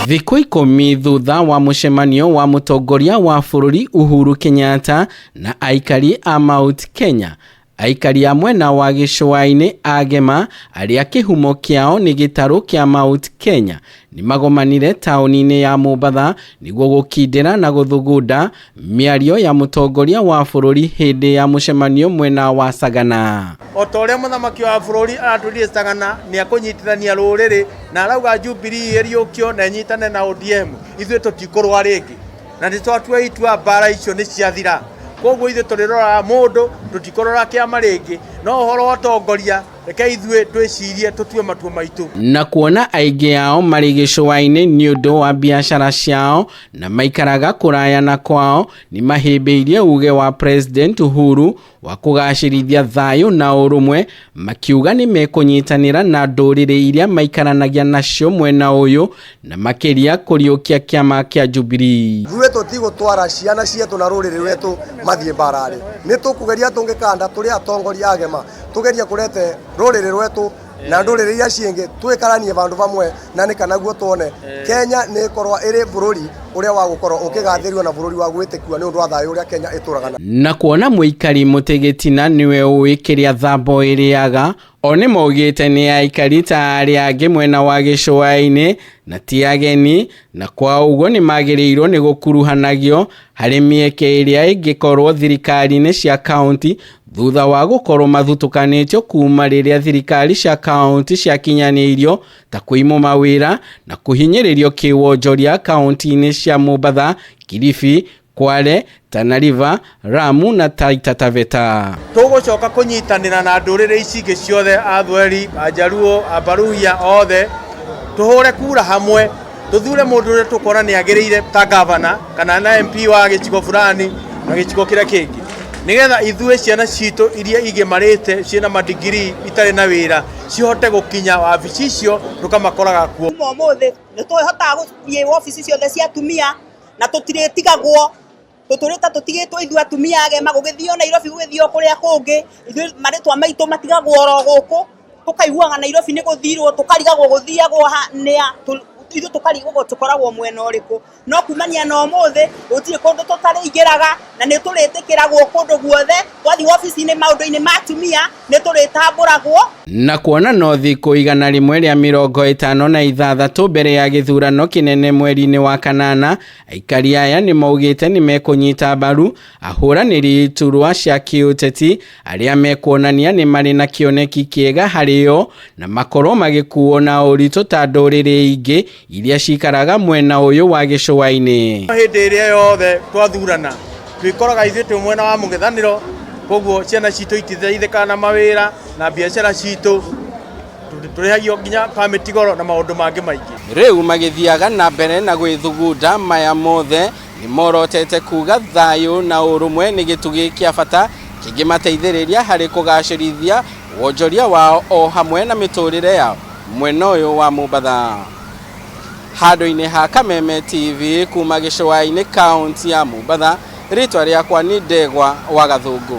Thikũ 10 thutha wa mũcemanio wa mũtongoria wa bũrũri Uhuru Kenyatta na aikari a Mount Kenya, aikari a mwena wa gĩcũa-inĩ agema arĩa kĩhumo kĩao nĩ gĩtarũ kĩa Mount Kenya nĩ magomanire taũni-inĩ ya Mombasa nĩguo gũkindĩra na gũthugunda mĩario ya mũtongoria wa bũrũri hĩndĩ ya mũcemanio mwena wa Sagana. O ta ũrĩa mũthamaki wa bũrũri aratũrire Sagana nĩ akũnyitithania rũrĩrĩ na arauga Jubilee ĩriũkio na ĩnyitane na ODM, ithuĩ tũtikũrũa rĩngĩ na nĩ twatua itua mbara icio nĩ ciathira. Koguo ithuĩ tũrĩrora mũndũ tũtikũrora kĩama rĩngĩ, no ũhoro wa ũtongoria reke ithuĩ twĩcirie tũtue matua maitũ. Na kuona aingĩ ao marĩ gĩcũa-inĩ nĩ ũndũ wa biacara ciao na maikaraga kũraya na kwao, nĩ mahĩmbĩirie uge wa President Uhuru wa kũgacĩrithia thayũ na ũrũmwe, makiuga nĩ mekũnyitanĩra na ndũrĩrĩ iria maikaranagia nacio mwena ũyũ na makĩria kũriũkia kĩama kĩa Jubilee. Ithuĩ tũtigũtwara ciana ciitũ na rũrĩrĩ rwetũ mathiĩ mbara-rĩ, nĩ tũkũgeria tũngĩkanda tũrĩ atongoria agema tugeria kurete rũrĩrĩ rwetũ na ndũrĩrĩ iria ciĩngĩ twĩkaranie bandũ bamwe na nĩ kanaguo tuone Kenya nĩ ikorwa ĩrĩ bũrũri ũrĩa wa gũkorwo ũkĩgathĩrio na bũrũri wa gwĩtĩkua nĩ ũndũ wa thayũ ũrĩa Kenya ĩtũraga na kuona mũikari Mũtĩgĩtina nĩwe ũĩ kĩrĩa thambo ĩrĩaga, o nĩ maugĩte nĩ aikari ta arĩa angĩ mwena wa gĩcũa-inĩ na ti ageni, na kwa ũguo nĩ magĩrĩirwo nĩ gũkuruhanagio harĩ mĩeke ĩrĩa ĩngĩkorwo thirikari-inĩ cia kaunti thutha wa gũkorwo mathutũkanĩtio kuma rĩrĩa thirikari cia kaunti ciakinyanĩirio ta kũimwo mawĩra na kũhinyĩrĩrio kĩwonjoria kaunti-inĩ cia Mombasa, Kilifi, Kwale, Tana River, Lamu na Taita Taveta. Tũgũcoka kũnyitanĩra na ndũrĩrĩ ici ingĩ ciothe, Athweri, Ajaluo, Abaruhia othe, tũhũre kura hamwe, tũthure mũndũ ũrĩa tũkora nĩ agĩrĩire ta gavana kana na MP wa gĩcigo fulani na gĩcigo kĩrĩa kĩngĩ, nigetha ithuĩ ciana citũ iria igĩmarĩte ciena madigiri itarĩ na wĩra cihote gũkinya wabici icio tũkamakoraga kuo. Ũmũthĩ nĩ tũhotaga gũthiĩ wabici ciothe cia atumia na tũtirĩtigagwo, tũtũrĩte tũtigĩtwo ithuĩ atumia agema gũgĩthio Nairobi gũgĩthio kũrĩa kũngĩ, ithuĩ marĩtwa maitũ matigagwo oro gũkũ, tũkaiguaga Nairobi nĩ gũthirwo tũkarigagwo gũthiagwo nĩa ithuĩ tũkarigagwo tũkoragwo mwena ũrĩkũ, no kumania na ũmũthĩ gũtirĩ kũndũ tũtarĩingĩraga na nĩ tũrĩtĩkĩragwo kũndũ guothe, twathiĩ wabici-inĩ maũndũ-inĩ ma atumia nĩ tũrĩtambũragwo. Na kuona no thikũ 156 mbere ya gĩthurano kĩnene mweri-inĩ wa kanana, aikari aya nĩ maugĩte nĩ mekũnyita mbaru ahũranĩri iturwa cia kĩũteti arĩa mekuonania nĩ marĩ na kĩoneki kĩega harĩo na makorwo magĩkuo na ũritũ ta ndũrĩrĩ ingĩ iria cikaraga mwena ũyũ wa gĩcũa-inĩ. Hĩndĩ ĩrĩa yothe twathurana twĩkoraga ithuĩ twĩ mwena wa mũng'ethanĩro, koguo ciana citũ ititeithĩkaga na mawĩra na biacara citũ tũrĩhagio nginya permit goro na maũndũ mangĩ maingĩ. Rĩu magĩthiaga na mbere na gwĩthugunda maya mothe nĩ morotete kuga thayũ na ũrũmwe nĩ gĩtugĩ kĩa bata kĩngĩmateithĩrĩria harĩ kũgacĩrithia wonjoria wao o hamwe na mĩtũrĩre yao mwena ũyũ wa Mombasa. Handũ-inĩ ha Kameme TV kuma gĩcũa-inĩ kaunti ya Mombasa, rĩtwa rĩakwa nĩ Ndegwa wa Gathũngũ.